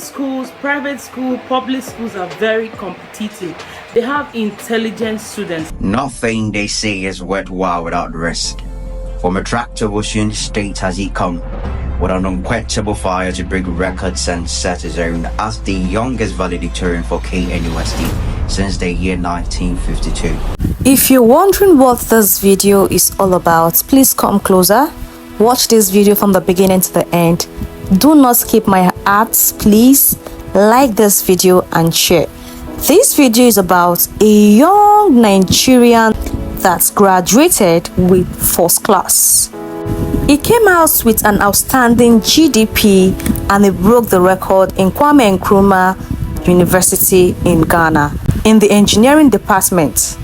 schools, private school, public schools are very competitive. They have intelligent students. Nothing they say is worthwhile without risk. From a tractable student state has he come, with an unquenchable fire to break records and set his own as the youngest valedictorian for KNUST since the year 1952. If you're wondering what this video is all about, please come closer. Watch this video from the beginning to the end. Do not skip my ads, please. Like this video and share. This video is about a young Nigerian that's graduated with first class. He came out with an outstanding GDP and he broke the record in Kwame Nkrumah University in Ghana in the engineering department.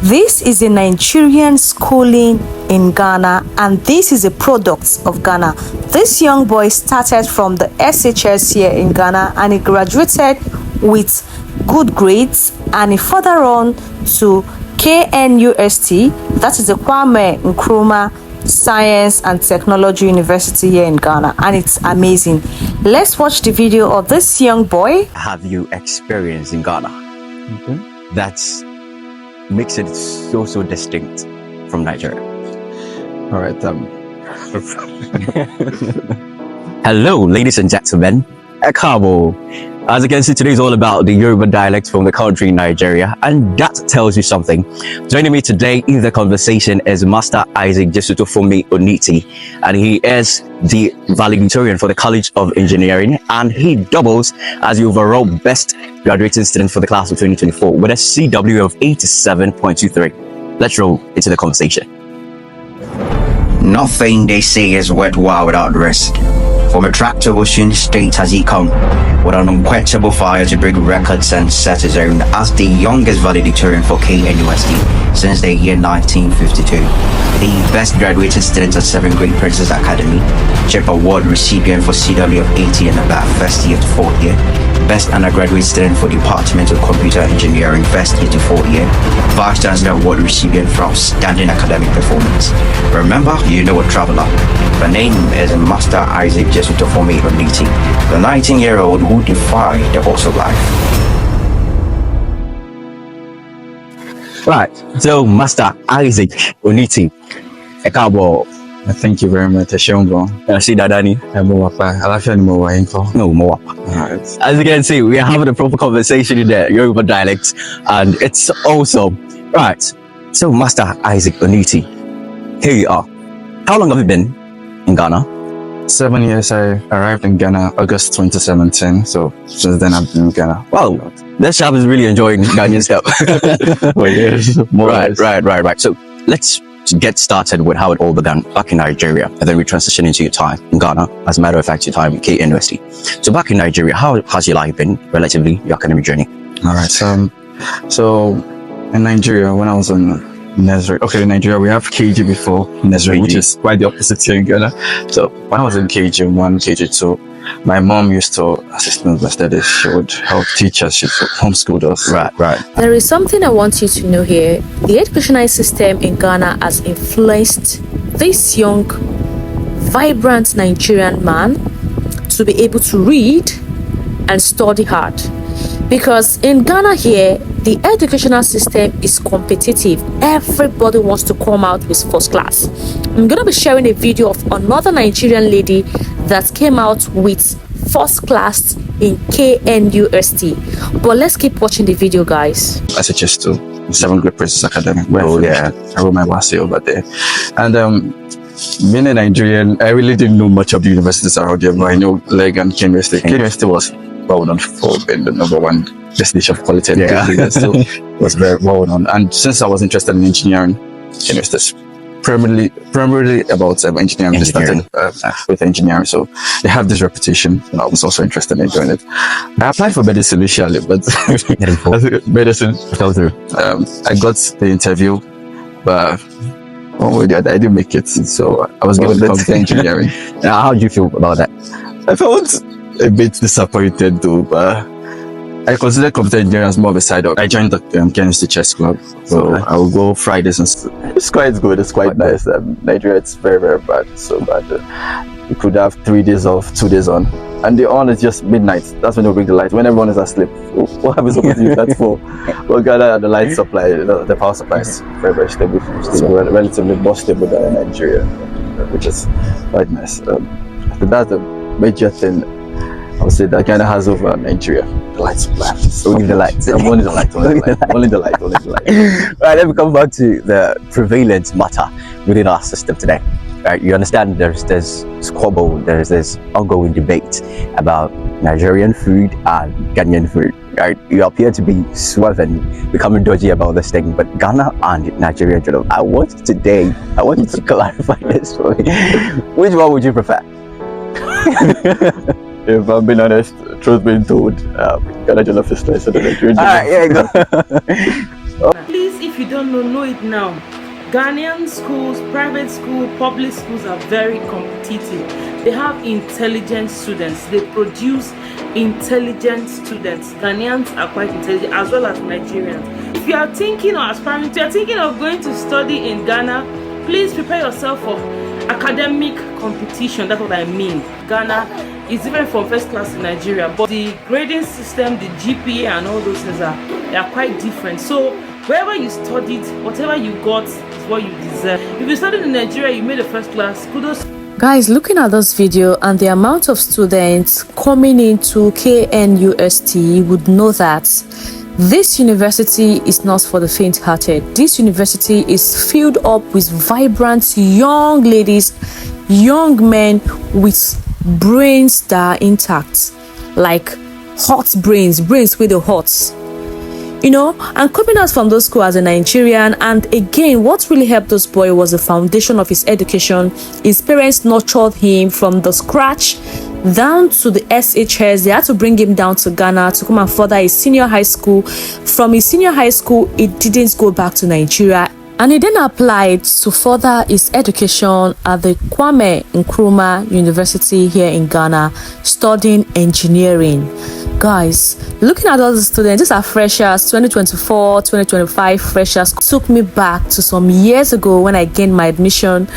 This is a Nigerian schooling in Ghana and this is a product of Ghana. This young boy started from the SHS here in Ghana and he graduated with good grades and he further on to KNUST, that is the Kwame Nkrumah Science and Technology University here in Ghana, and it's amazing. Let's watch the video of this young boy. Have you experienced in Ghana? That makes it so distinct from Nigeria. All right. Hello, ladies and gentlemen. Ekabo. As you can see, today is all about the Yoruba dialect from the country Nigeria, and that tells you something. Joining me today in the conversation is Master Isaac Jesutofunmi Oniti, and he is the valedictorian for the College of Engineering, and he doubles as the overall best graduating student for the class of 2024 with a CW of 87.23. Let's roll into the conversation. Nothing they say is worthwhile without risk. From a tractable student state has he come, with an unquenchable fire to break records and set his own as the youngest valedictorian for KNUST since the year 1952. The best graduating student at 7th Grade Princess Academy, CHIP Award recipient for CW of 80 and above first year to fourth year, best undergraduate student for Department of Computer Engineering first year to fourth year, Vice Chancellor Award recipient for outstanding academic performance. Remember, you know a traveler. The name is Master Isaac Jesutofunmi Oniti, the 19-year-old who defied the odds of life. Right, so Master Isaac Oniti, Ekabo. Thank you very much, Shongo. I see that, Danny. No more. Alright. As you can see, we are having a proper conversation in the Yoruba dialect, and it's awesome. Right, so Master Isaac Oniti, here you are. How long have you been in Ghana? 7 years. I arrived in Ghana August 2017. So since then I've been in Ghana. Wow, that chap is really enjoying Ghanaian stuff. Well, yes, Right. So let's get started with how it all began back in Nigeria, and then we transition into your time in Ghana. As a matter of fact, your time in KNUST. So back in Nigeria, how has your life been relatively, your academic journey? All right. So in Nigeria, when I was in nursery, in Nigeria we have KG before nursery, which is quite the opposite here in Ghana. So when I was in KG1, KG2, my mom used to assist me with my studies. She would help teach us, she would homeschool us. Right. There is something I want you to know here. The educational system in Ghana has influenced this young, vibrant Nigerian man to be able to read and study hard. Because in Ghana here, the educational system is competitive. Everybody wants to come out with first class. I'm going to be sharing a video of another Nigerian lady that came out with first class in KNUST. But let's keep watching the video, guys. SHS2, 7th Grade Princess Academy. I wrote my last year over there. And being a Nigerian, I really didn't know much of the universities around here, but I know Leg and KNUST. KNUST was well known for being the #1 destination for quality education. So it was very well known. And since I was interested in engineering, KNUST is primarily about engineering. They started with engineering, so they have this reputation, and I was also interested in doing it. I applied for medicine initially, but medicine fell through. I got the interview, but one way or the other, I didn't make it. So I was given computer engineering. How did you feel about that? I felt a bit disappointed though, but I consider computer engineering as more of a side up. I joined the chemistry chess club, so I will go Fridays and It's quite good. It's quite nice. Nigeria, it's very, very bad. So bad. You could have 3 days off, 2 days on, and the on is just midnight. That's when you bring the light. When everyone is asleep, what have you supposed to use that for? Well, gather the light supply, the power supply is very, very stable. Relatively more stable than in Nigeria, which is quite nice. So that's the major thing I would say that Ghana has over Nigeria. The light supply. Only the lights. Only the light. Only the light. Only the light. Right, let me come back to the prevalent matter within our system today. Right, you understand there's this squabble, there's this ongoing debate about Nigerian food and Ghanaian food. Right, you appear to be suave and becoming dodgy about this thing, but Ghana and Nigeria, I want you to clarify this for me. Which one would you prefer? If I'm being honest, truth being told, Ghana jollof is nicer than Nigerian jollof. Alright, here you go. Please, if you don't know it now. Ghanaian schools, private school, public schools are very competitive. They have intelligent students. They produce intelligent students. Ghanaians are quite intelligent, as well as Nigerians. If you are thinking or aspiring, if you are thinking of going to study in Ghana, please prepare yourself for academic competition. That's what I mean. Ghana is different from first class in Nigeria, but the grading system, the GPA and all those things they are quite different. So wherever you studied, whatever you got is what you deserve. If you studied in Nigeria, you made a first class, kudos. Guys, looking at this video and the amount of students coming into KNUST, you would know that this university is not for the faint-hearted. This university is filled up with vibrant young ladies, young men with brains that are intact, like hot brains with the hots. You know, and coming out from those school as a Nigerian, and again, what really helped this boy was the foundation of his education. His parents nurtured him from the scratch down to the SHS. They had to bring him down to Ghana to come and further his senior high school. From his senior high school, he didn't go back to Nigeria, and he then applied to further his education at the Kwame Nkrumah University here in Ghana, studying engineering. Guys, looking at all the students, these are freshers, 2024, 2025 freshers. Took me back to some years ago when I gained my admission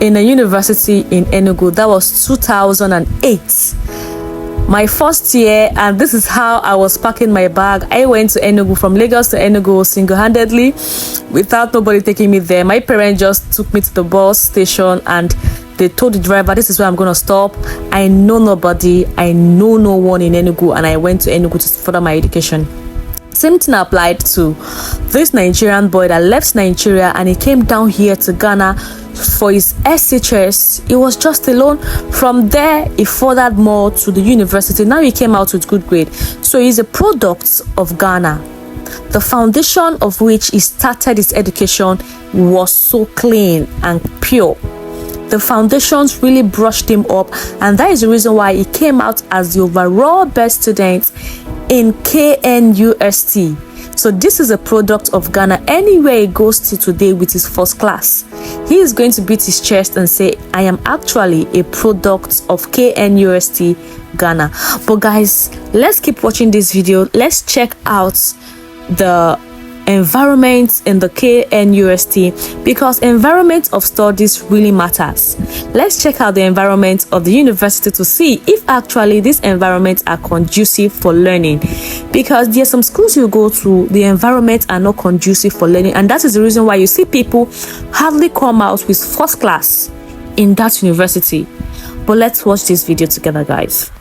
in a university in Enugu. That was 2008. My first year, and this is how I was packing my bag. I went to Enugu, from Lagos to Enugu single-handedly, without nobody taking me there. My parents just took me to the bus station and they told the driver, this is where I'm going to stop. I know nobody, I know no one in Enugu, and I went to Enugu to further my education. Same thing applied to this Nigerian boy that left Nigeria and he came down here to Ghana for his SHS. He was just alone. From there, he furthered more to the university. Now he came out with good grade. So he's a product of Ghana, the foundation of which he started his education was so clean and pure. The foundations really brushed him up, and that is the reason why he came out as the overall best student in KNUST. So this is a product of Ghana. Anywhere he goes to today with his first class, he is going to beat his chest and say, I am actually a product of KNUST Ghana. But guys, let's keep watching this video. Let's check out the environment in the KNUST, because environment of studies really matters. Let's check out the environment of the university to see if actually these environments are conducive for learning, because there are some schools you go to, the environment are not conducive for learning, and that is the reason why you see people hardly come out with first class in that university. But let's watch this video together, guys.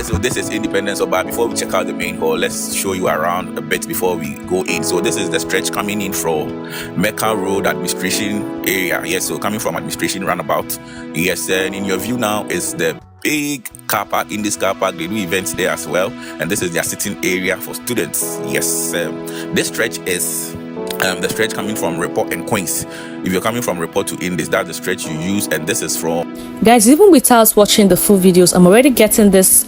So this is Independence Oba. Before we check out the main hall, let's show you around a bit before we go in. So this is the stretch coming in from Mecca Road Administration area. Yes, so coming from Administration Roundabout. Yes, and in your view now is the big car park. In this car park, they do events there as well. And this is their sitting area for students. Yes, this stretch is the stretch coming from Report and Queens. If you're coming from Report to Indies, that's the stretch you use, and this is from... Guys, even without watching the full videos, I'm already getting this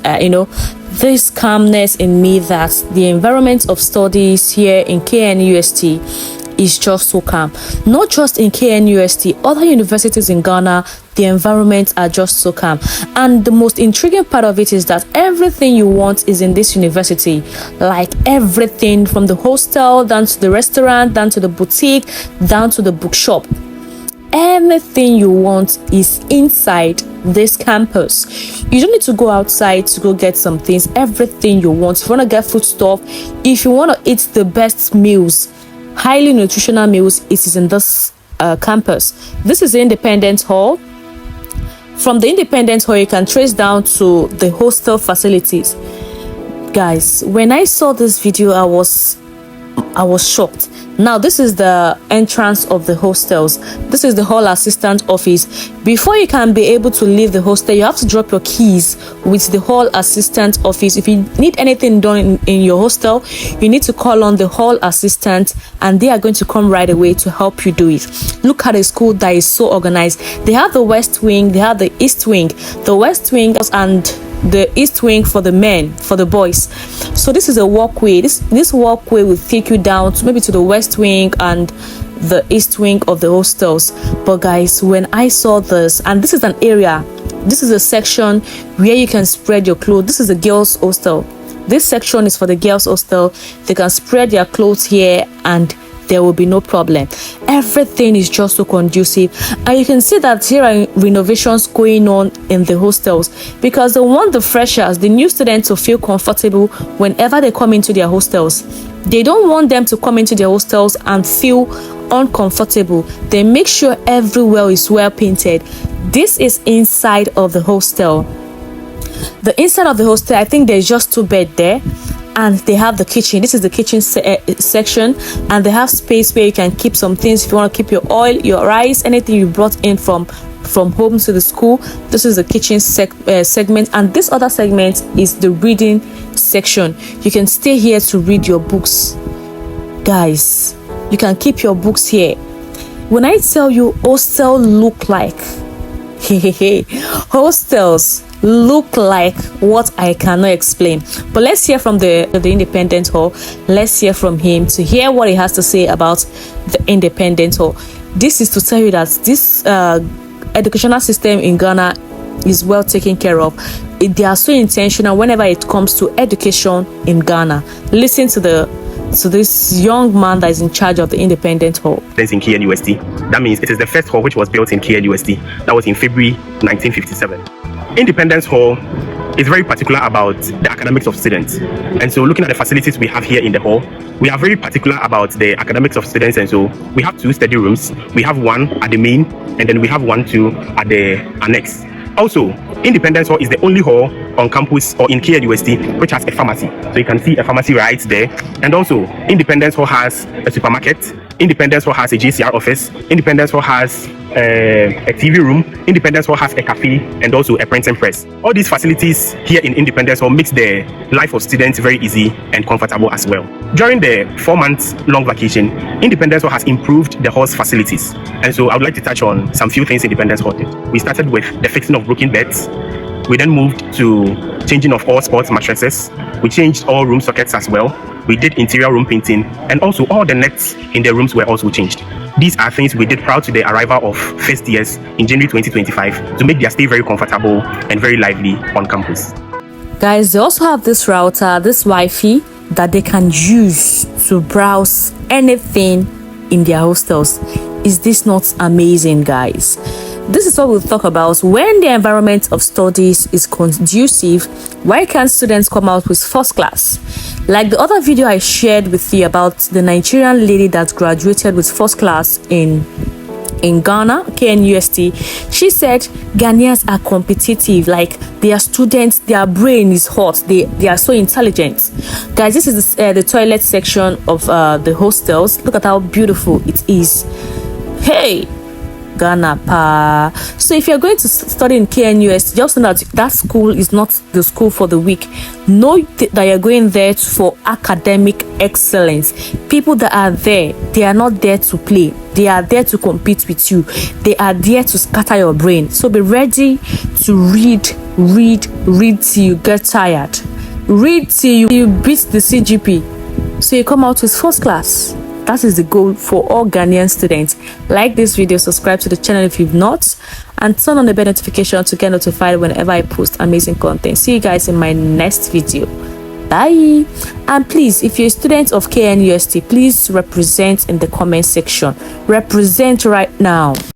this calmness in me that the environment of studies here in KNUST is just so calm. Not just in KNUST, other universities in Ghana, the environments are just so calm. And the most intriguing part of it is that everything you want is in this university. Like everything, from the hostel down to the restaurant, down to the boutique, down to the bookshop. Everything you want is inside this campus. You don't need to go outside to go get some things. Everything you want. If you want to get food stuff, if you want to eat the best meals, highly nutritional meals, it is in this campus. This is the Independence Hall. From the Independence Hall, you can trace down to the hostel facilities. Guys, when I saw this video, I was shocked. Now, this is the entrance of the hostels. This is the hall assistant office. Before you can be able to leave the hostel, you have to drop your keys with the hall assistant office. If you need anything done in your hostel, you need to call on the hall assistant and they are going to come right away to help you do it. Look at a school that is so organized. They have the west wing, they have the east wing. The west wing and the east wing for the men, for the boys. So this is a walkway. This walkway will take you down to maybe to the west wing and the east wing of the hostels. But guys, when I saw this, and this is an area, this is a section where you can spread your clothes. This is a girls hostel. This section is for the girls hostel. They can spread their clothes here and there will be no problem. Everything is just so conducive, and you can see that here are renovations going on in the hostels because they want the freshers, the new students, to feel comfortable whenever they come into their hostels. They don't want them to come into their hostels and feel uncomfortable. They make sure everywhere is well painted. This is inside of the hostel. The inside of the hostel, I think there's just 2 beds there. And they have the kitchen. This is the kitchen section, and they have space where you can keep some things. If you want to keep your oil, your rice, anything you brought in from home to the school. This is the kitchen segment, and this other segment is the reading section. You can stay here to read your books. Guys, you can keep your books here. When I tell you hostel look like hostels look like what I cannot explain. But let's hear from the Independence Hall. Let's hear from him to hear what he has to say about the Independence Hall. This is to tell you that this educational system in Ghana is well taken care of. They are so intentional whenever it comes to education in Ghana. Listen to this young man that is in charge of the Independence Hall. That's in KNUST. That means it is the first hall which was built in KNUST. That was in February 1957. Independence Hall is very particular about the academics of students. And so looking at the facilities we have here in the hall, we are very particular about the academics of students. And so we have 2 study rooms. We have one at the main, and then we have 1, 2 at the annex. Also, Independence Hall is the only hall on campus or in KNUST which has a pharmacy. So you can see a pharmacy right there. And also, Independence Hall has a supermarket. Independence Hall has a JCR office. Independence Hall has a TV room. Independence Hall has a cafe and also a printing press. All these facilities here in Independence Hall makes the life of students very easy and comfortable as well. During the 4-month-long vacation, Independence Hall has improved the hall's facilities. And so I would like to touch on some few things Independence Hall did. We started with the fixing of broken beds. We then moved to changing of all sports mattresses. We changed all room sockets as well. We did interior room painting, and also all the nets in the rooms were also changed. These are things we did prior to the arrival of first years in January 2025 to make their stay very comfortable and very lively on campus. Guys, they also have this router, this Wi-Fi that they can use to browse anything in their hostels. Is this not amazing, guys? This is what we'll talk about. When the environment of studies is conducive, why can't students come out with first class? Like the other video I shared with you about the Nigerian lady that graduated with first class in Ghana, KNUST, she said Ghanaians are competitive. Like their students, their brain is hot. They are so intelligent. Guys, this is the toilet section of the hostels. Look at how beautiful it is. Hey, Ghana pa. So if you're going to study in KNUS, just know that school is not the school for the weak. Know that you're going there for academic excellence. People that are there, they are not there to play. They are there to compete with you. They are there to scatter your brain. So be ready to read till you get tired. Read till you beat the CGP, so you come out with first class. That is the goal for all Ghanaian students. Like this video, subscribe to the channel if you've not, and turn on the bell notification to get notified whenever I post amazing content. See you guys in my next video. Bye. And please, if you're a student of KNUST, please represent in the comment section. Represent right now.